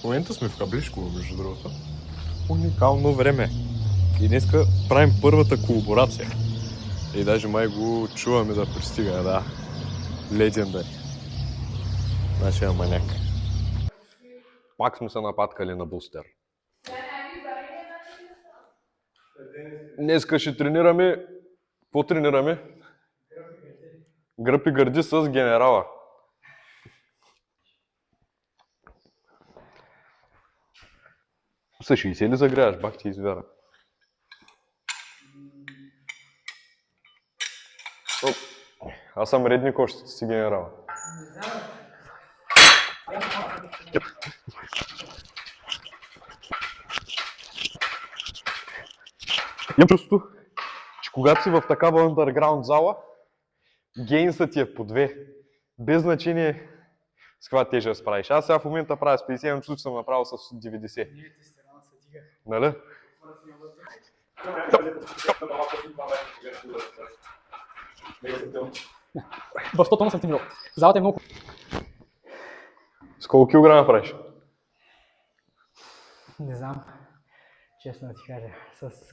В момента сме в Каблишко, между другото. Уникално време. И днеска правим първата колаборация. И даже май го чуваме да пристига, да. Легендари. Нашия маняк. Пак сме се напаткали на бустер. Днеска ще тренираме... Какво тренираме? Гръб и гърди с генерала. С 60 ли загряваш? Бах ти извяра. Аз съм редник още си генерал. Имам чувство, че когато си в такава underground зала, гейнсът ти е по 2. Без значение с каква тежест справиш. Аз сега в момента правя с 50, имам чувство, че съм направил с 90. Нали? В 100 тона съм тренирал. Залата е много... С колко килограма правиш? Не знам, честно да ти кажа.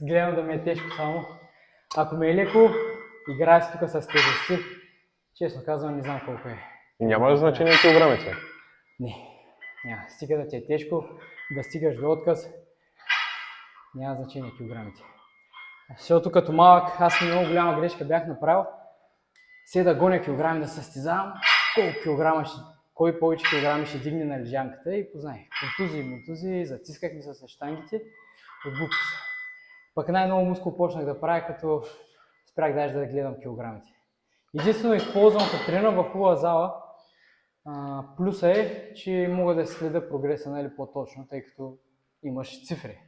Гледам да ми е тежко само. Ако ме е леко, играя си тук с тежести. Честно казвам, не знам колко е. И няма ли значение килограмите? Не, няма. Стига да ти е тежко, да стигаш до отказ. Няма значение килограмите. Защото като малък, аз много голяма грешка бях направил. Все да гоня килограми, да състезавам. Колко килограма ще... Кой повече килограми ще дигне на лежанката и познаех. Мотузи, затисках ми се с щангите от глупост. Пък най-много мускул почнах да правя, като спрях даже да гледам килограмите. Единствено използвам като тренер в хубава зала. Плюса е, че мога да следя прогреса, нали, по-точно, тъй като имаш цифри.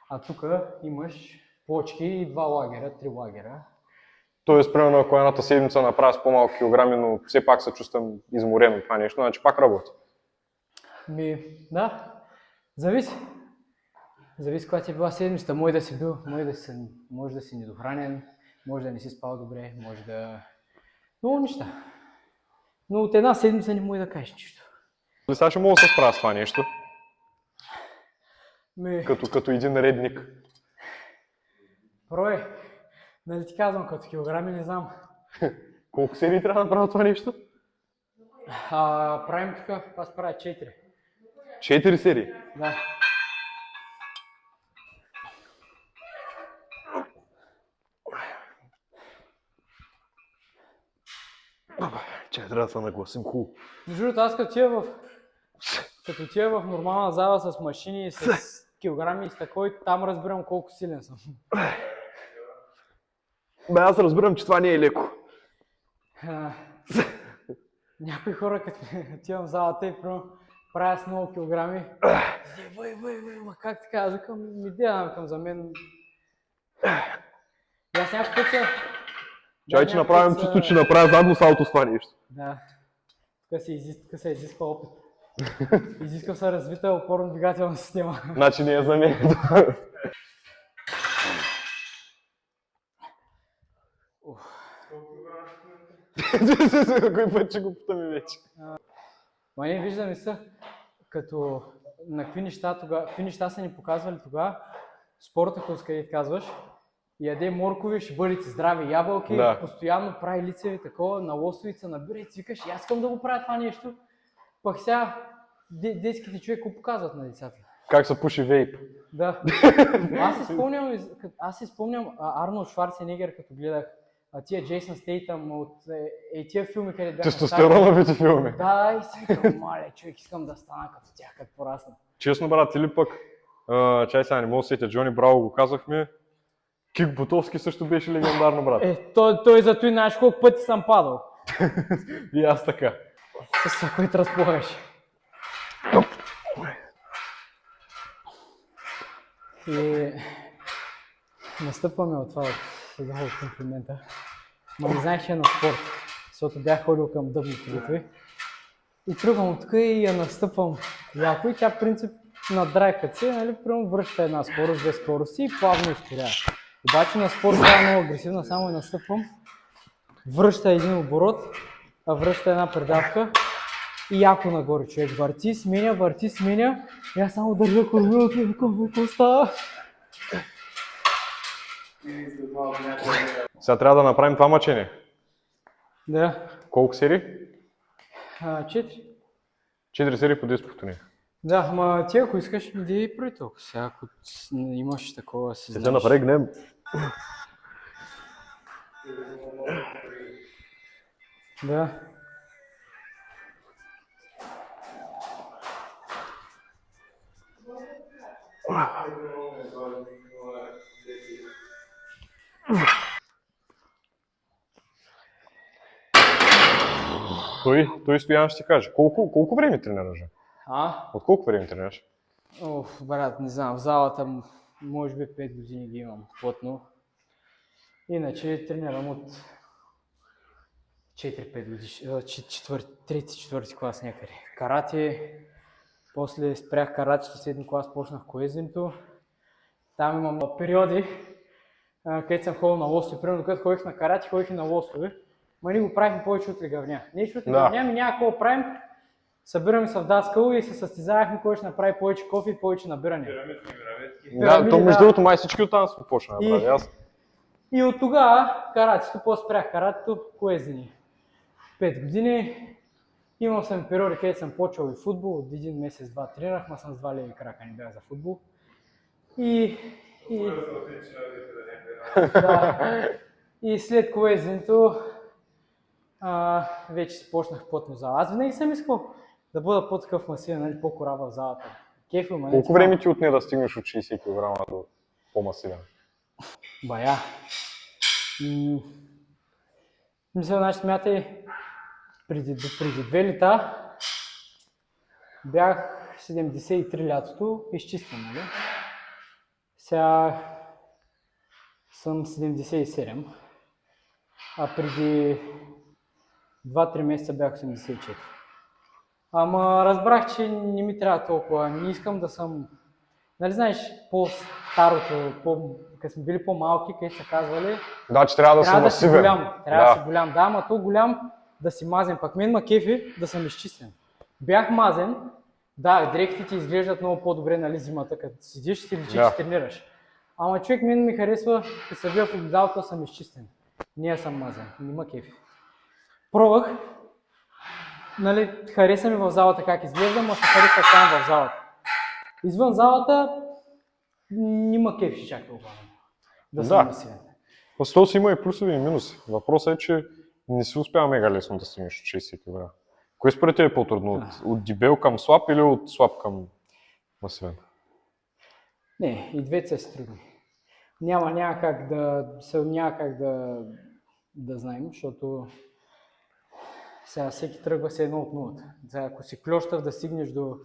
А тук имаш плочки и 2 лагера, 3 лагера. Тоест, примерно, ако едната седмица направя с по-малко килограми, но все пак се чувствам изморен от това нещо, значи пак работи. Да, зависи. Зависи каква ти е била седмицата. Може да си бил, може да си недохранен, може да не си спал добре, може да... Много неща. Но от една седмица не може да кажеш нищо. Сега ще мога да се справя с това нещо. Като един редник. Брой, нали ти казвам, като килограми не знам. Колко серии трябва да направя това нещо? Правим тук, аз правя 4. 4 серии? Да. Че трябва да се нагласим хубаво. Между другото, аз като тия в нормална зала с машини, с килограми и с такой, там разбирам колко силен съм. Бе, аз разбирам, че това не е леко. Някои хора, като отивам в залата и правя с много килограми, ма как така? Аз викам, ми към за мен. И аз някакъв път Чай, че направим чувство, че направя задно салто с това нещо. Да. Тук се изисква опит. Изисква се развита опорно-двигателна система. Значи не е за мен. Кой път ще го питаме вече? Ма не, виждаме се, като на какви неща са ни показвали тогава, спорта, който къде казваш, яде моркови, ще бъдете здрави ябълки, да. Постоянно прави лицеви такова, на лосовица, набирай, цвикаш, и аз искам да го правя това нещо. Пък сега детските човек го показват на децата. Как се пуши вейп? Да. Аз си спомням Арнолд Шварценегер, като гледах тия Джейсън Стейтъм от тия филми, къде бяха... Тестостероновите филми. Да, и си викам, мале, човек, искам да стана като тях, като порасна. Честно, брат, или пък, чай сега не мога да сетя, Джони Браво го казахме, Кик Бутовски също беше легендарно, брат. Той зато и знаеш колко пъти съм падал. И аз така. С кой те разполагаш. И настъпваме от това, сега от комплимента. Ма не знаех, че е на спорт, защото бях ходил към дъбните битви. И тръгвам от тук и я настъпвам яко и тя в принцип на драйкът си, нали, прямо връща една скорост, 2 скорости и плавно ускорява. Обаче на спорт става много агресивна, само я настъпвам, връща един оборот, връща една предавка и яко нагоре човек. Върти, сменя и аз само държа колелото и викам, какво става? Сега трябва да направим това мъчение. Да. Колко серии? 4. 4 серии по 10 повторения. Да, ама ти ако искаш, иди прави толкова. Сега ако имаш такова, си Ще знаеш. напрегнем. Да. Той Стоян ще ти каже. Колко време тренираш? От колко време тренираш? Брат, не знам, в залата може би 5 години ги имам плътно. Иначе тренирам от 4-5 години, 3-4 клас някъде. Карате, после спрях каратето, 7 клас почнах коезденето. Там имам периоди, където съм ходил на лостове. Примерно, когато ходих на карате, ходих и на лостове. Ма ние го правихме повече от легавня. Нещо от легавня, няма какво правим. Събираме се в даскало и се състезавахме кой ще направи повече кофе и повече набиране. Да, то между другото май всички оттам са почна да прави. И от тогава каратето, по-спрях каратето, коездени. 5 години. Имал съм периоди, където съм почвал и футбол, от един месец-два тренирах, ма съм с 2 леви крака, не бях за футбол. И след коезденето вече си почнах плътно зала. Аз винаги съм искал да бъда по-такъв масивен, нали, по-корава в залата. Колко време ти отне да стигнеш от 60 кг до по-масивен? Бая. Мисля, значи смятай, преди 2 лета бях 73 лятото, изчистен, нали? Сега съм 77, а преди 2-3 месеца бях 84. Ама разбрах, че не ми трябва толкова, не искам да съм, нали знаеш, по-старото, като сме били по-малки, където са казвали, да, че трябва да си масивен. Трябва да си голям, да, ама то голям да си мазен, пък мен ма кефи да съм изчистен. Бях мазен, да, дрехите ти изглеждат много по-добре, нали, зимата, като седиш и ти личи, че тренираш. Ама човек мен ми харесва, да се вия в огледалото, съм изчистен. Не съм мазен, не ма кефи. Пробвах, нали, хареса ми в залата как изглеждам, а се харесва само в залата. Извън залата няма кеф чак толкова. Да съм масивен. С това си има и плюсови и минуси. Въпросът е, че не си успява мега лесно да стигнеш от 60 кг. Кое според теб е по-трудно? От дебел към слаб или от слаб към масивен? Не, и двете са трудни. Няма как да знаем, защото сега всеки тръгва се едно от нулата. Ако си клющав да стигнеш до,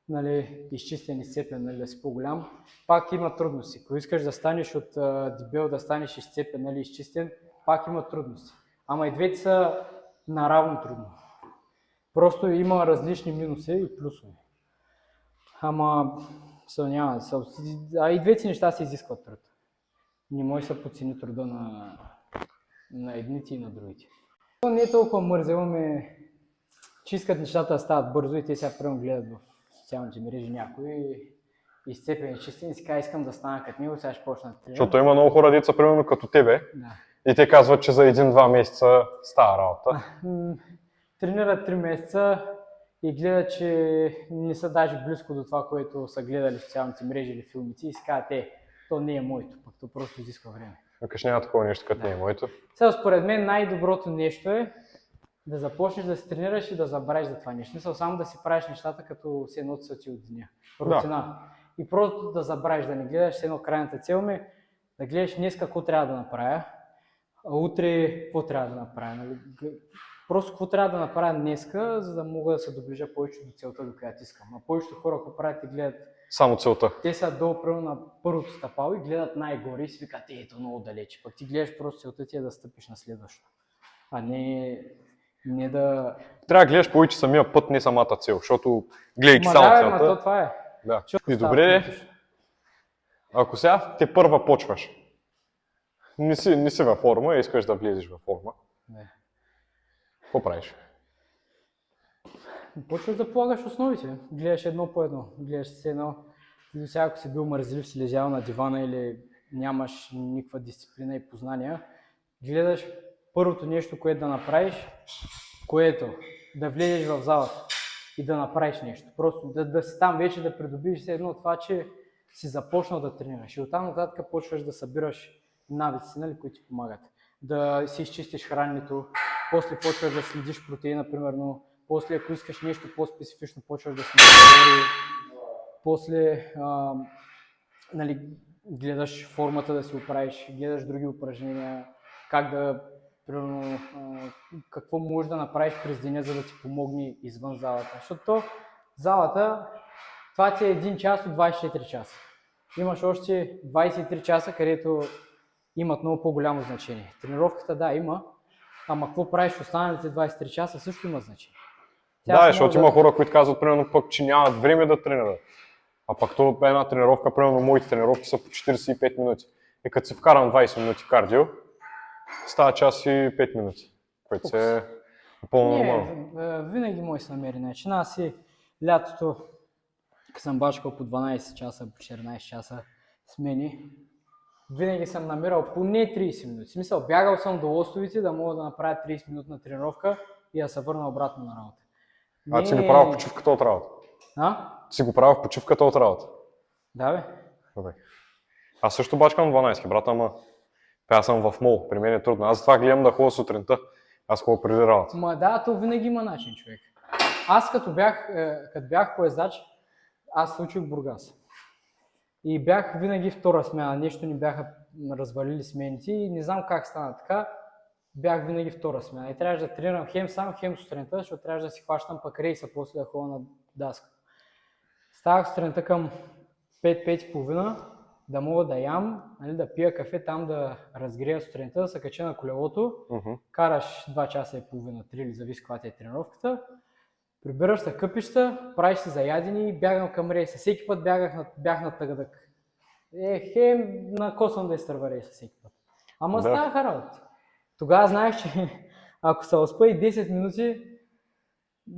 нали, изчистен, изцепен, нали, да си по-голям, пак има трудности. Ако искаш да станеш от дебел, да станеш изцепен, нали, изчистен, пак има трудности. Ама и двете са наравно трудно. Просто има различни минуси и плюсове. Ама и двете неща се изискват труд. Не може да се подцени труда на едните и на другите. Не е толкова мързело че искат нещата да стават бързо и те сега прямо гледат в социалните мрежи някои изцепени чистени и си казва, искам да стана като него, сега ще почна да тренирам. Защото има много хора, деца примерно като тебе, да. И те казват, че за 1-2 месеца става работа. Тренират 3 месеца и гледат, че не са даже близко до това, което са гледали в социалните мрежи или филмите и си казват, то не е моето, пък то просто изисква време. Викаш, няма такова нещо, като не е моето. Сега, според мен най-доброто нещо е да започнеш да се тренираш и да забравиш за това нещо. Смисъл само да си правиш нещата, като се едно ти от деня. Рутина. Да. И просто да забравиш, да не гледаш с едно крайната цел ми, да гледаш днес какво трябва да направя, а утре какво трябва да направя. Нали? Просто какво трябва да направя днеска, за да мога да се доближа повече до целта, до която искам. А повечето хора, ако правят и гледат само целта. Те са долу прямо на първото стъпало и гледат най-горе и си викат, ето много далече. Пък ти гледаш просто целта ти е да стъпиш на следващото. А не да... Трябва да гледаш повече самия път, не самата цел, защото гледайки само целта... То това е. Да. И добре, ако сега те първа почваш, не си във форма и искаш да влезеш във форма, какво правиш? Почваш да полагаш основите. Гледаш едно по едно. Гледаш се едно. Ти до сега, ако си бил мързелив, си лежал на дивана или нямаш никаква дисциплина и познания, гледаш първото нещо, което да направиш, което да влезеш в залата и да направиш нещо. Просто да си там вече да придобиеш се едно това, че си започнал да тренираш. И оттам нататък почваш да събираш навици, нали, които ти помагат. Да си изчистиш храненето, после почваш да следиш протеина, примерно. После, ако искаш нещо по-специфично, почваш да си говори. После, нали, гледаш формата да си оправиш, гледаш други упражнения, как да, примерно, какво можеш да направиш през деня, за да ти помогне извън залата. Защото залата, това ти е 1 час от 24 часа. Имаш още 23 часа, където имат много по-голямо значение. Тренировката, да, има, ама какво правиш в останалите 23 часа също има значение. Да, защото има хора, които казват, примерно, пък, че нямат време да тренират. А пък то една тренировка, примерно моите тренировки са по 45 минути. И като си вкарам 20 минути кардио, става час и 5 минути, което е напълно нормално. Винаги може да се намери начин. Аз и лятото, като съм бачкал по 12 часа, по 14 часа смени, винаги съм намирал поне 30 минути. В смисъл, бягал съм до лостовите да мога да направя 30 минутна тренировка и да се върна обратно на работа. А си го правил почивката от работа? Си го правил в почивката от работа? Да, бе. Добре. Аз също бачкам 12, брат, ама аз съм в мол, при мен е трудно. Аз затова гледам да ходя сутринта, аз ходя преди работа. Ма да, то винаги има начин, човек. Аз като бях поездач, аз се учих в Бургас. И бях винаги втора смяна, нещо ни бяха развалили смените и не знам как стана така. Бях винаги втора смяна и трябваше да тренирам хем сам, хем сутринта, защото трябваше да си хващам пък рейса, после да ходя на даска. Ставах сутринта към 5-5:30, да мога да ям, нали, да пия кафе, там да разгрея сутринта, да се кача на колелото, караш 2 часа и половина, 3 или зависи каква ти е тренировката, прибираш се къпища, правиш се заядени и бягам към рейса. Всеки път бях на тъгъдък. Хем накосвам да изтърва рейса всеки път. Ама ставаха работи. Тогава знаех, че ако се успа и 10 минути,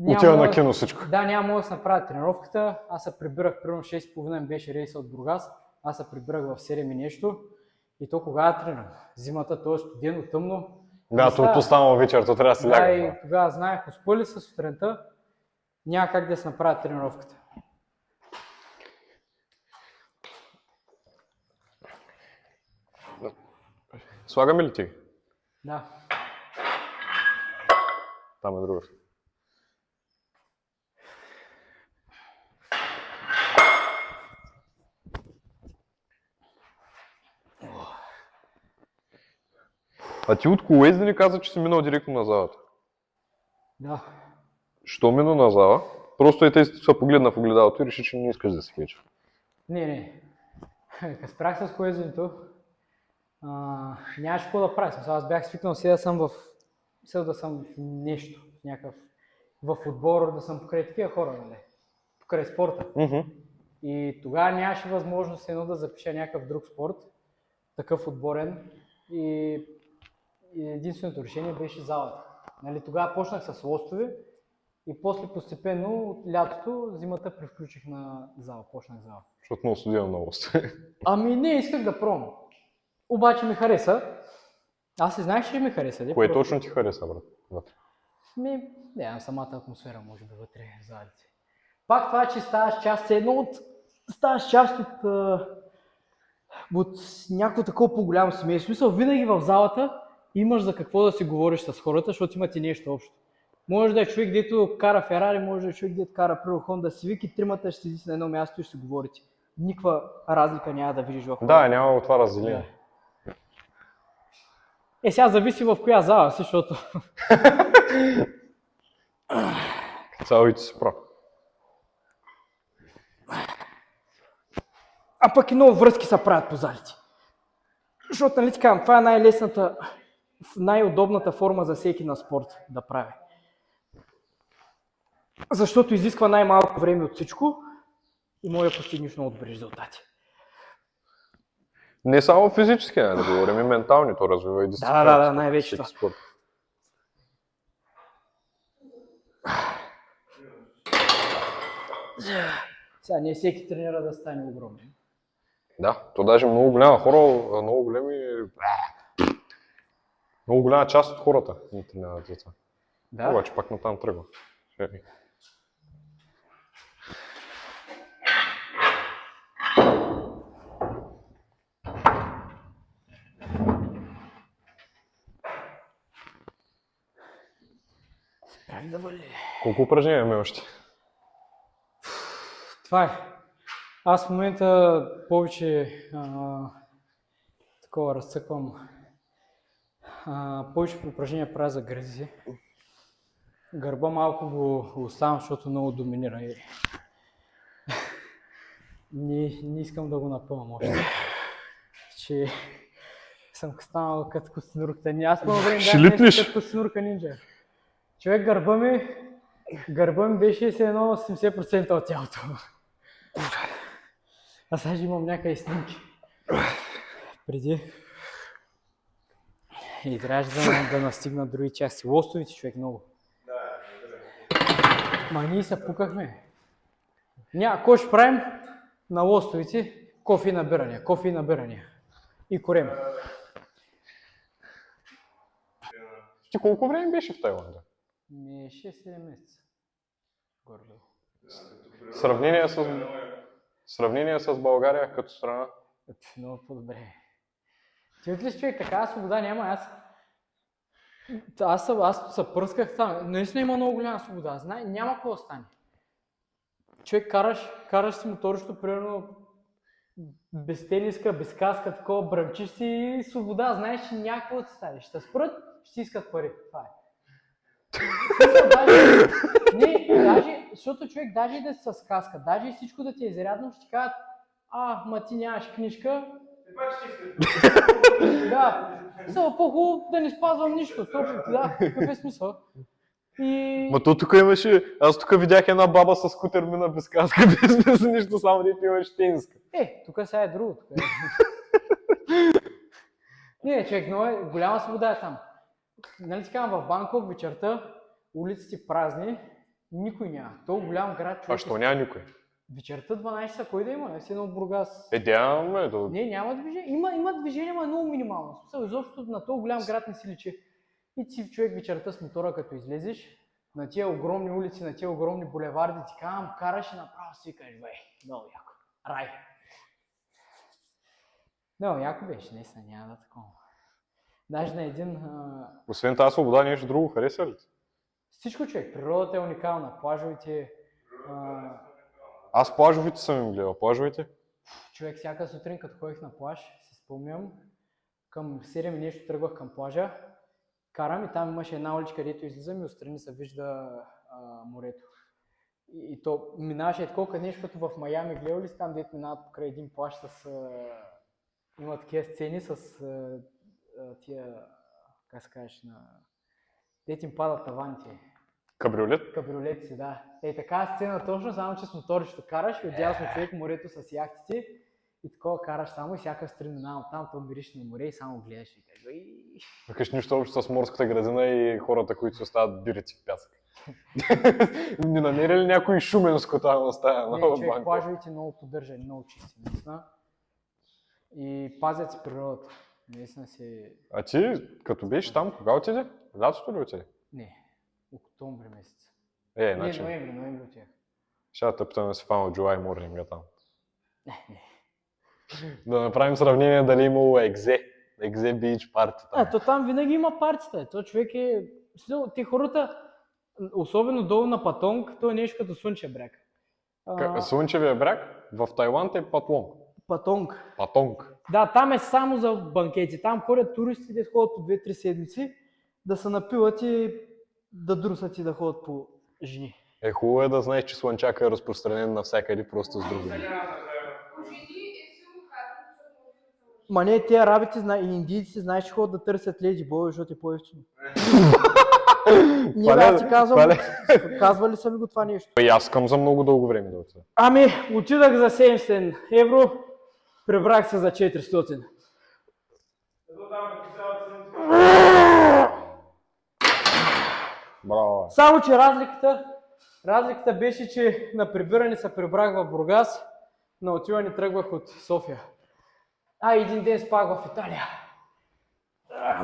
отива на кино всичко. Да, няма да се направя тренировката. Аз се прибирах, примерно 6:30 беше рейса от Бургас. Аз се прибирах в 7 и нещо. И то кога тренирам? Зимата, то е студено, тъмно. Да, то става вечер, то трябва да се ляга. Да, и тогава знаех, успа ли са сутринта, няма как да се направя тренировката. Слагаме ли ти? Да. Там е друга. А ти от колез да ни каза, че си минал директно на залата? Да. Що мина на зала? Просто и те се погледна в огледалото и реши, че не искаш да се качиш. Не. Като спрях с колезенето, нямаше какво да правя. Аз бях свикнал сега да съм в нещо, в отбор, да съм покрай такива хора, нали? Покрай спорта. И тогава нямаше възможност едно да запиша някакъв друг спорт, такъв отборен. И единственото решение беше залата. Нали, тогава почнах с лостове и после постепенно от лятото, зимата превключих на зала, почнах зала. Защото много студирам на лостове. Ами не, исках да пробвам. Обаче ми хареса. Аз и знаех, че ми хареса. Кое точно ти хареса, брат? Самата атмосфера може би вътре в залите. Пак това, че ставаш част от някакво такова по-голямо семейство. Смисъл, винаги в залата имаш за какво да си говориш с хората, защото имате нещо общо. Може да е човек, дето кара Ферари, може да е човек, дето кара Honda Civic и тримата ще седите на едно място и ще си говорите. Никаква разлика няма да видиш в хората. Да, няма това разделение. Сега зависи в коя зала, защото... Цяловите си прав. А пък и много връзки се правят по залите. Защото, нали ти казвам, това е най-лесната, най-удобната форма за всеки на спорт да прави. Защото изисква най-малко време от всичко и може да постигнеш много добри резултати. Не само физически, да говорим и ментални, то развива и дисциплина. Да, най-вече това. Спорт. Сега не всеки тренира да стане огромен. Да, то даже много голяма хора, много големи... Много голяма част от хората не тренират за това. Да. Обаче пак натам тръгва. Спрях да вали. Колко упражнения имаме още? Това е. Аз в момента повече такова разцъквам. Повече упражнения правя за гърди. Гърба малко го оставам, защото много доминира. Не искам да го напълвам още. Че съм станал като костенурката. Аз по време бях като костенурка нинджа. Човек, гърба ми беше с едно 80% от тялото. Аз сега имам някакви снимки. Преди. И трябваше да настигна други части. Лостовите, човек, много. Ма ние се пукахме. Кой ще правим на лостовите? Кофе и набирания. И корем. Ти колко време беше в Тайланда? 6-7 месеца. Гордо. Сравнение с България като страна? Много по-добре. Ти ли човек, такава свобода няма. Аз се пръсках там. Наистина има много голяма свобода. Няма какво да стане. Човек, караш си моторището, примерно без тениска, без каска, такова, бръмчиш си и свобода. Знаеш, че някакво да се стане. Ще спрат, ще искат пари. Това е. Защото човек, даже и да си с каска, даже и всичко да ти е изрядно, ще ти кажат, ма ти нямаш книжка. Да, само по-хубаво да не спазвам нищо. Да, какъв е смисъл? Ма то тук имаше, аз тук видях една баба с скутер мина без каска, без нищо, само да имаш тениска. Тук сега е друго. Не, човек, много голяма свобода е там. Нали си казвам, в Банкок вечерта, улиците празни, никой няма. То голям град, човек. А що няма никой? Вечерта 12 часа, кой да има? Не си едно Бургас. Не, няма движение. Има движение, но е много минимално. Изобщо на този голям град не си личи. И ти човек вечерта с мотора, като излезеш, на тия огромни улици, на тия огромни булеварди, ти казвам, караш и направо си кажеш, много яко. Рай. Много яко беше, наистина няма да такова. Даже на един... Освен тази свобода, нещо друго хареса ли? Всичко, човек. Природата е уникална. Плажовете... Аз плажовете съм им гледал. Плажовете? Човек, всяка сутрин, като ходих на плаж, се спомням, към 7 и нещо тръгвах към плажа, карам и там имаше една уличка, където излизам и отстрани се вижда морето. И то минаваше такова нещо, като в Майами, гледал ли си там, дето минават покрай един плаж с... има такива сцени с тия, как се кажеш, дето им падат таваните. Кабриолет? Кабриолетите, да. Така сцена точно, само че с моторището караш и отдясно човек морето с яхтите и такова караш само и всяка сутрин минавам там, то мириш на море и само гледаш и кажеш. Викаш нищо общо с морската градина и хората, които се остават бирици в пясък. Не намери ли някой Шуменско там оставя на човек, Банкок? плажовете много поддържани, много чисти, наистина. И пазят си природата. Наистина си... А ти, като беше там, кога отиде? Лятото ли отиде? Не, октомври месец. Значи... ноември отидах. Ще да питаме си фан от July Morning там. Не. Да направим сравнение дали имало Екзе Бич партията. То там винаги има партията. То човек е... Те хората, особено долу на Патонг, то е нещо като Слънчев бряг. Слънчевия бряг в Тайланд е Патлонг. Патонг. Да, там е само за банкети. Там ходят туристите, ходят по 2-3 седмици, да се напиват и да друсат и да ходят по жени. Хубаво е да знаеш, че слънчака е разпространен навсякъде, просто с друго. Ма не, те арабите и индийци знаеш, че ходят да търсят леди бой, защото е по-евтино. Не, аз ти казвам, казвали са ми го това нещо. И аз искам за много дълго време да отида. Отидах за 700 евро, прибрах се за 400. Браво. Само, че Разликата беше, че на прибиране се прибрах в Бургас, на отиване тръгвах от София. Един ден спах в Италия.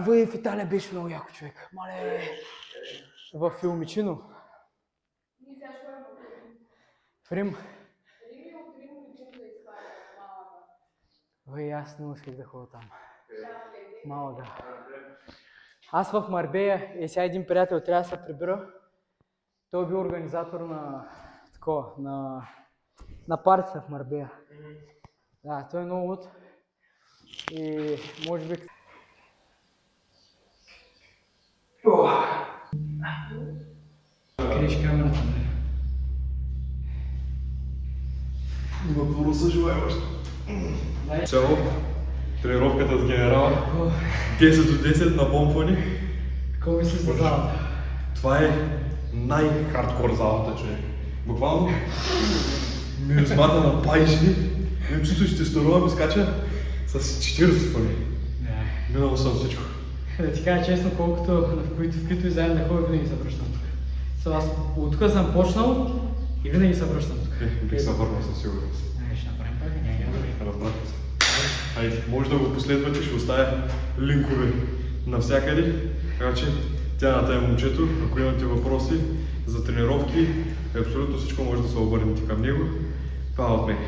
В Италия беше много яко, човек. Мале, в Филмичино. В Рим. Аз не исках да ходя там. Малага. Аз в Марбея, сега един приятел трябва да се прибира. Той бил организатор на партията в Марбея. Да, той е много луд. И може би... Криш камерата, бе. Има какво да съживай още. Цяло, тренировката с генерала. 10 до 10 на помпване. Какво мислиш за залата? Това е най-хардкор залата, човек. Буквално миризмата на пайжни. Имам чувство, че тестостерона ми скача с 40 поне. Минало съм всичко. Да ти кажа честно, колкото в които и заедно да ходя, винаги се връщам тук. От тук съм почнал и винаги се връщам тук. Бих се върнал със сигурност. Ще направим пак, няма. Разбрахте се. Хайде, може да го последвате, ще оставя линкове навсякъде. Така че тяната е момчето, ако имате въпроси за тренировки, абсолютно всичко може да се обърнете към него. Това от мен.